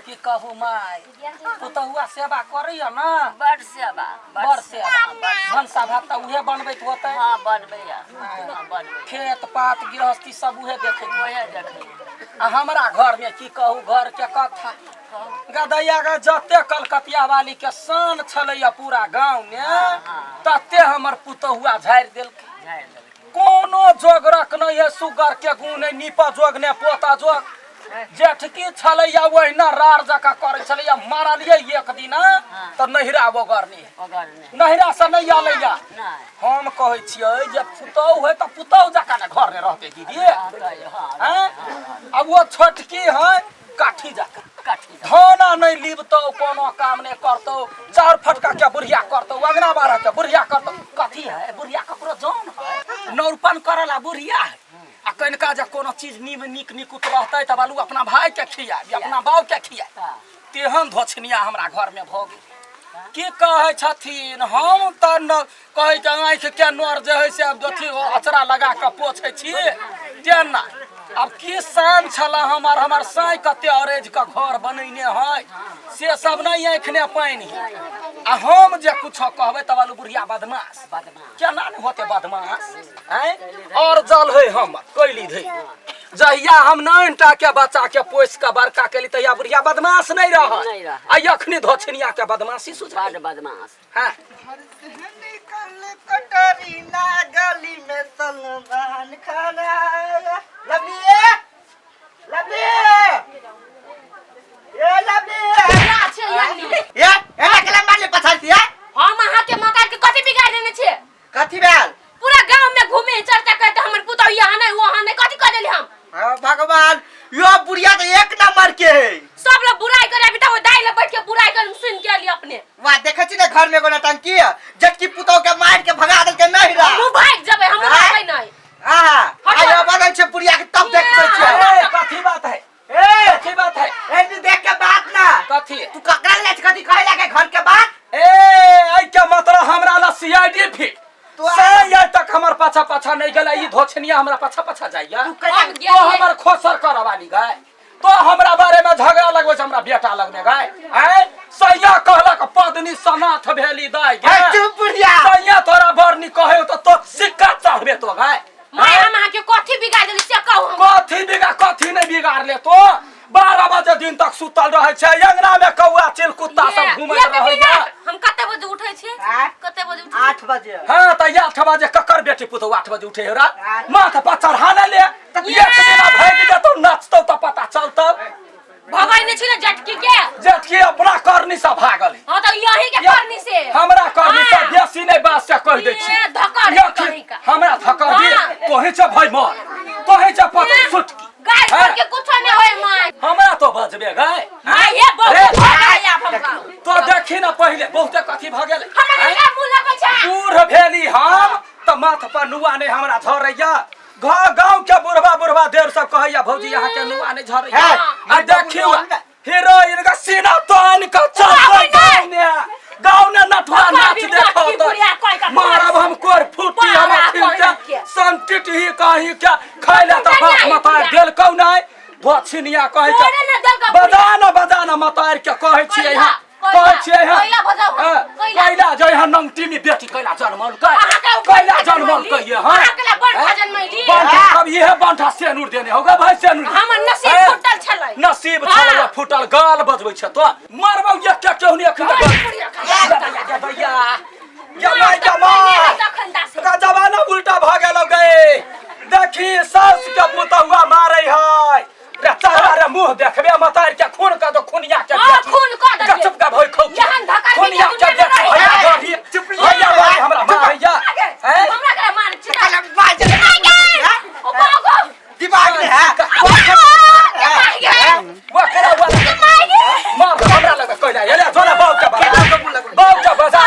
की कहू माय पुतहुआ सेवा करैया ना बड़ सेवा बड़ सेवा भनसा भात त उहे बनबैत होतै हाँ बनबैया खेत पात गृहस्थी सब उहे देखैत ओहे देखै आ हमरा घर में की कहू घर के कथा गदैया के जते कलकतिया वाली के शान छलैया पूरा गांव में तते हमर पुतहुआ झाड़ि देलकै कोनो जोगरक नहीं है सुगर के गुण है नीपा जोग ने पोता जोग जेठकी छलैया ओहिना रार जका करे छलैया मारलिए एक दिन त नहिरा बगरनी नहिरा से नहीं आलैया हम कहै छियै जे पुतहु है त पुतहु जका ने घर में रहते दीदी हैं अब वो छोटकी है काठी जका धाना नहीं लिबतो कोनो काम नहीं करतो चार फटका के बुढ़िया करतो अगना बारह के बुढ़िया करतो कथी है बुढ़िया ककरो जान है नौरपन करला बुढ़िया है आ कनिका जे कोनो चीज नीक निकुत रहतै त बालू अपना भाई के खियाबी अपना बाऊ के खियाबी तेहन धोछनिया हमरा घर में भ गेल की कहै छथिन हम त कहै के आँखि के नोर जे है से अथी अचरा लगा के पोछै छी तेना अब की शान छला हमर साई कते अरेज का घर बनैने है से सब नहीं आँखने पानी आ हम जे कुछ कहबै त बालू बुढ़िया बदमाश केना ने होते बदमाश हैं और जल है हम कैली धै जहिया हम 9टा के बच्चा के पोस के बड़का केली तहिया बुढ़िया बदमाश नहीं रह आ अखनी धोछनिया के बदमाशी सुझा बदमाश हां कटरीना गली में सलमान खान लवली ये लवली ये एना केला मारले पछाती है हम अहाँ के मकान के कथि बिगाड़ देने छे कथी भेल पूरा गांव में घूमे चर्चा करते हमर पुतौ यहाँ नहीं वहां नहीं कथि कर देली हम भगवान यो बुढ़िया तो एक नंबर के है सब लोग बुराई करे अभी तो वो दाई ले बैठ के बुराई कर सुन के लिए अपने वाह देखे छी ने घर में एगो नटंकी है जटकी पुतौ के मार के भगा देल के नहीं रहा हम भाग जबे हम भागै नहीं आयो बगल से बुढ़िया के तब देखबै छी कथी बात है कथी बात है ए देख के बात ना कथी तू ककरा ले कथी कहला के घर के बात आई के मतलब हमरा ला सीआईडी फिट से तक हमर पाछा नहीं गेला ई धोछनिया हमरा पाछा जाइया तो हमर खोसर करवाली गए तो हमरा बारे में झगड़ा लगबै छ हमरा बेटा लगने गए हैं सैया कहला के पदनी सनाथ भेली दाई गे चुप बुढ़िया सैया तोरा बरनी कहे तो सिक्का चढ़बे तो गए मैं हम अहाँ के कथि बिगाड़ देली से कहू कथी नहीं बिगाड़ ले तो 12 बजे दिन तक सुतल रहे छै अंगना में कौआ चिल कुत्ता सब घुमैत रहैया हम कते बजे उठै छी कते बजे उठै 8 बजे हां त 8 बजे ककर बेटी पुतो 8 बजे उठे रा माथा पर चढ़ाने ले एक दिन भाग जतो नाचतो त पता चलतो भगाई ने छी ना जटकी अपना करनी से भागल हां त यही के करनी से हमरा करनी से बेसी नहीं बात से कह दै छी हमरा धकर दे कहे छ भाई मार कहे छ पता सुटकी गाय घर के कुछ नहीं होय माय हमरा तो बजबे गाय हां ये बहुत भगाया भगाओ तो देखी ना पहले बहुत कथी भ गेल हमरा का मुंह लगै छै बूढ़ भेली हम त माथ पर नुआ नहीं हमरा झरैया गांव के बुढ़वा देर सब कहैया भौजी यहाँ के नुआ नहीं झरैया आ देखियो हीरोइन का सीना तान का चल गांव ने नठवा नाच देखो तो मारब हम कोर फूटी हम खिलता संटिट ही कहीं क्या खाइला त बात मता देल कौ नहीं धोछनिया कहे के बजाना मतार के कहे छियै यहाँ कैला जय हन नंगटी में बेटी कैला जन्मल कैला जन्मल कहिए हां अब ये बंठा से नूर देने होगा भाई से नूर हमर नसीब फुटल छलै नसीब छलै फुटल गाल बजबै छ तो मारबौ एक के केहू नहीं अखन भैया का जमाना उल्टा भ गेल गए देखी सास के पुतहुआ मारै है रे चारा रे मुंह देखबे मतार के खून का तो खुनिया के खून का दे गचप का भई खौ खुनिया के देख चुप भैया हमरा भैया हैं हमरा के मार छी चल बाज दिमाग में है वो करा मार हमरा लगा कहला ये जोला बाऊ के बजा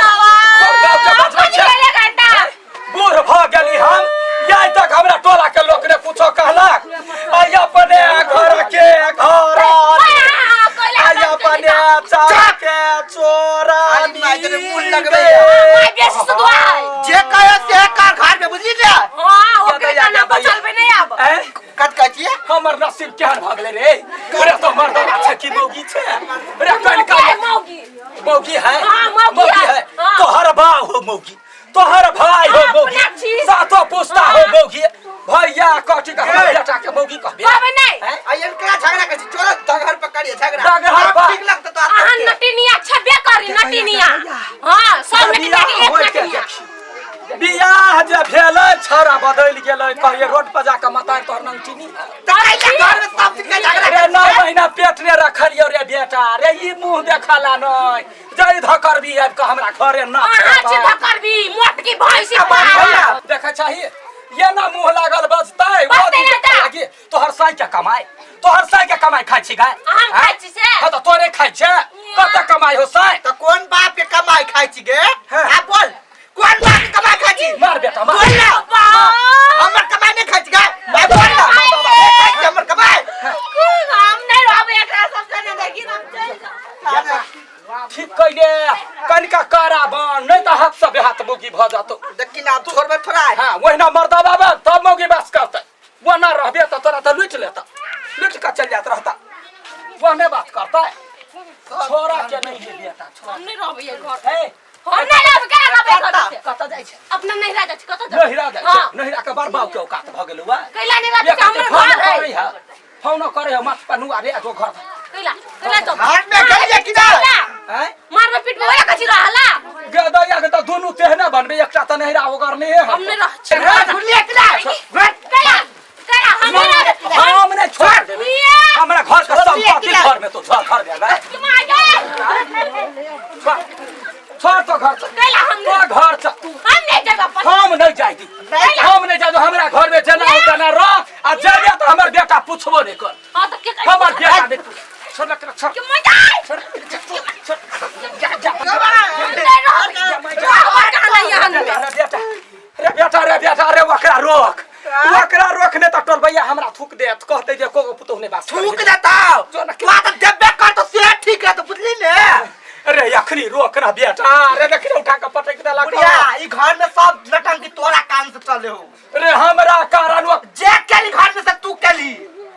बूढ़ भ गेली हम यही तक हमरा टोला के लोग ने कुछो कहलक आई अपने घर के घर आई अपने चाके चोरा मुंह लगबे जे कहे से कर घर में बुझली ले हां ओके ना बचलबे नहीं अब कत कचिए हमर नसीब केहन भ गेलै रे अरे तो मर्दवा छै कि मौगी छै अरे कनिका मौगी मौगी है हाँ, मौगी है। हाँ। तोहर बा हो मौगी तोहर भाई हो हाँ, मौगी अपना छी। सातो पुस्ता हो मौगी भैया कथी का हमर बेटा के मौगी कहबे कहबे नहीं। हैं? आयन केला झगड़ा कछि चलो दघर पकड़िए झगड़ा दघर पर। ठीक लगत तो अहाँ नटिनिया छबे करी नटिनिया हां सब नटिनिया एक नटिनिया बियाह जे भेलै छौरा बदलि गेलै कहिए रोड पर जाके मतार तोहर नंगटिनी तो कैसे घर में सब ठीक झगड़ा रे 9 महीना पेट ने रखलियो रे बेटा रे ई मुंह देखला नहीं जई धकर भी आबि के हमरा घरे ना अहाँ छी धकरबी मोटकी भैंसी देखे चाहिए ये ना मुंह लागल बजतै बजतै ना त। लागी तोहर साई के कमाई खाइ छी गाय हम खाइ छी से। हां तो तोरे खाइ छै कते कमाई हो साई तो कौन बाप के कमाई खाई छी गे हाँ। आ बोल कौन बाप के कमाई खाई छी मार बेटा मार बोल ना हमर कमाई नहीं खाई छी गे मैं बोल ना खाई छी हमर कमाई हम नहीं रहबे एकरा सबसे नहीं देखी हम चल ठीक कइले कनिका करा बन नहीं तो हाथ से बेहात मौगी भ जातो लेकिन आप छोड़बे थोड़ा हां वहिना मर्दा बाबा तब मौगी बस करते वो ना रहबे तो तोरा तो लूट लेता लूट का चल जात रहता वो नहीं बात करता छोरा के नहीं है बेटा छोरा हम नहीं रहबे ये घर है हम नहीं रहबे केना रहबे घर से कत जाय छै अपना नहीं राजा छी कत जा नहिरा जाय छै नहिरा के बरबाव के औकात भ गेलौ कैला नहीं राजा हमर घर है फोन करे है मत पनुआ रे जो घर कैला तो घर में गलिए कि ना हैं मार में पीट में ओला कछि रहला गदया के तो दोनों तेहने बनबे एकटा त नहिरा ओगर नहीं है हम नहीं रह छी खुलिए कि ना कैला हम नहीं रहबे हम नहीं छोड़ देबे हमरा घर के संपत्ति घर में तो घर दे गए छोड़ तो घर कैला हम तो घर से हम नहीं जाबे अपन हम नहीं जाई हम नहीं जाई हमरा घर में जना होता ना रह आ जाबे तो हमर बेटा पूछबो नहीं कर हां तो के हमर बेटा देख छोड़ छोड़ के मजा छोड़ जा जा हम नहीं रहबे कहां नहीं यहाँ रे बेटा रे ओकरा रोक ने तो टोल भैया हमरा थूक देत कहते जे को पुतौ ने बात थूक देता तू तो देबे कर तो से ठीक है तो बुझली ने अरे अखनी रोक ना बेटा रे देखि उठा के पटक देला बुढ़िया ई घर में सब लटंकी तोरा कान से चले हो रे हमरा कारण जे केली घर में से तू केली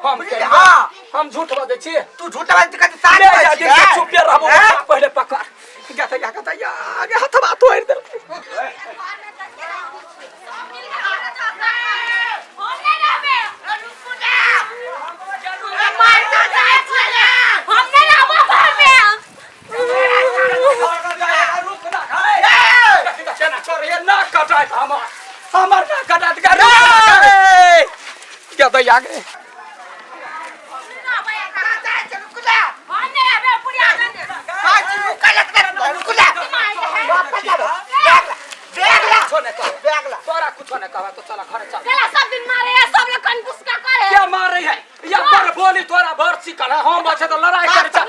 हम के हां हम झूठ बजै छी तू झूठ बात कहते साथ ले में जा छी दिन चुपे रहबो पहले पकड़ गता आगे हथवा तोड़ दे हमर ना कटात कर क्या तो आगे तोरा कुछ ने कहा तो चला घर चल कैला सब दिन मारे है सब लोग कंजूस का करे क्या मार रही है या पर बोली तोरा भर्ती कला हम बचे तो लड़ाई करे चल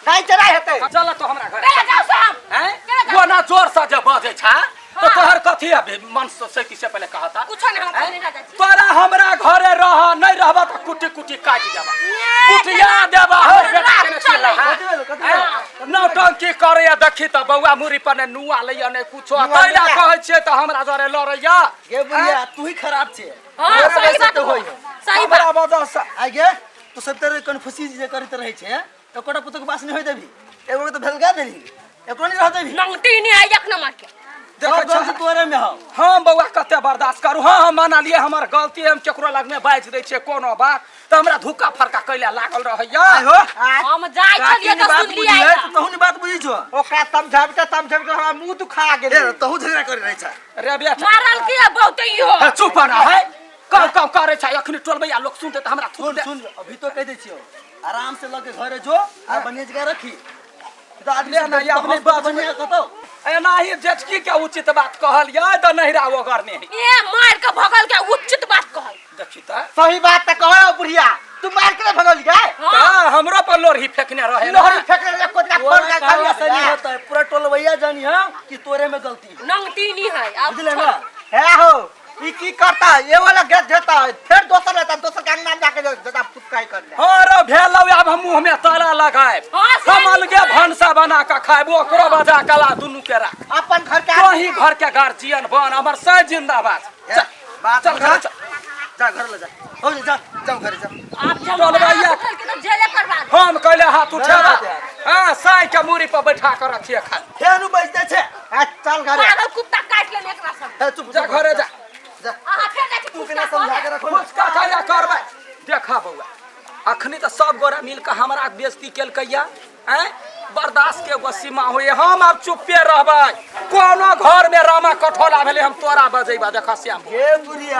नहीं चला हेते चल तो हमरा घर कैला जाओ सब हैं वो ना जोर से जब बजे छा तो तोहर कथी है मन से किसे पहले कहा था कुछ नहीं हम नहीं राजा छी तोरा हमरा घरे रह नहीं रहबा तो कुटी कुटी काट देबा कुटिया देबा हर बेटा के चला नौटंकी करे देखी त बौआ मुरी पर नुआ लइया नहीं कुछो तैला कहै छे त हमरा जरे लड़ैया गे बुढ़िया तू ही खराब छे हां सही बात होई सही बड़ा बात वजह से आ गे तू सब तेरे कन्फ्यूज जे करत रहे छे तो कोटा पुतो के पास नहीं होई देबी एगो तो भेलगा देली एको नहीं रह देबी नंगटी नहीं आई एक नंबर के देखो देखै तो तोरे में हो हम बौआ कते बर्दाश्त करू हां हम माना लिए हमर गलती हम केकरो लग में बाज दै छे कोनो बात त हमरा धुका फरका कैला लागल रहैया हो हम जाय छलिए तो सुन लिया तहु ने बात बुझी छो ओकरा समझाबते हमरा मुंह दुखा गेले तहु झगड़ा करे रहे छा रे बेटा मारल के बहुत ही हो चुप ना है कम करे छै अखनी टोल भैया लोग सुनते त हमरा थूक दे सुन अभी तो कह दे छियो आराम से लगे घरे जो आ बनिए जगह रखी तो आदमी ले ना या अपनी बात बनिए कतो एना ही जेठकी के उचित बात कहलिया त नहिरा ओगर ने ए मार के भगल के उचित बात कहल देखी त सही बात त कहो बुढ़िया तू मार के भगल गए त हमरो पर लोरही फेकने रहे लोहरी फेंकने ले कोतरा फोड़ के खाली खाली ऐसा नहीं होता है पूरा टोल भैया जानी है कि तोरे में गलती है नंगटी नहीं है अब बुझले ना है हो ई की करता है ये वाला गैस देता है फिर दोसर रहता दोसर का नाम जाके ज्यादा फुटकाई कर ले हां रे भेलौ अब हम मुंह में ताला लगाए हाँ, से हम अलगे भनसा बना के खाएबो ओकरो बजा कला दुनु के राख अपन घर के वही घर के गार्जियन बन हमर सही जिंदाबाद चल बात चल घर चल जा घर ले जा हो जा जाओ घर जा आप जब चल भैया। के तो जेले करवा दे। हम कहले हाथ उठेबा नहीं बात है। हां साई के मूरी पर बैठा कर रखिए खा फेनु बजते छे चल घरे पागल कुत्ता काट लेने एकरा सब। हे चुप जा घरे जा जा अहाँ फेर जाइ छी तू केना समझा के रखो मुस्का खाया करबै देखा बौआ अखनी तो सब गोरा मिल के हमरा बेइज्जती केलकैया हैं बर्दाश्त के एगो सीमा होए हम अब चुप्पे रहबै कोनो घर में रामा कठोला भेले हम तोरा बजेबा देखा श्याम ये बुढ़िया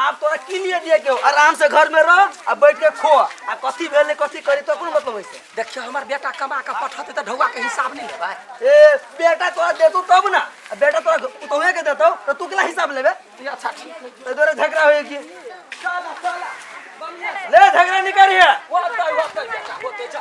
आप तोरा की लिए दिए के हो? आराम से घर में रह आ बैठ के खो आ कथी भेले कथी करी तो कोन मतलब होइसे देखियो हमर बेटा कमा के पठते त ढौआ के हिसाब नहीं लेबै ए बेटा तोरा देतू तब ना आ बेटा तोरा तोहे के देतौ तो तू केला हिसाब लेबे ये अच्छा ठीक तो तोरे झगड़ा होए की चला चला ले झगड़ा नहीं करिए होतै होतै बेटा होतै जा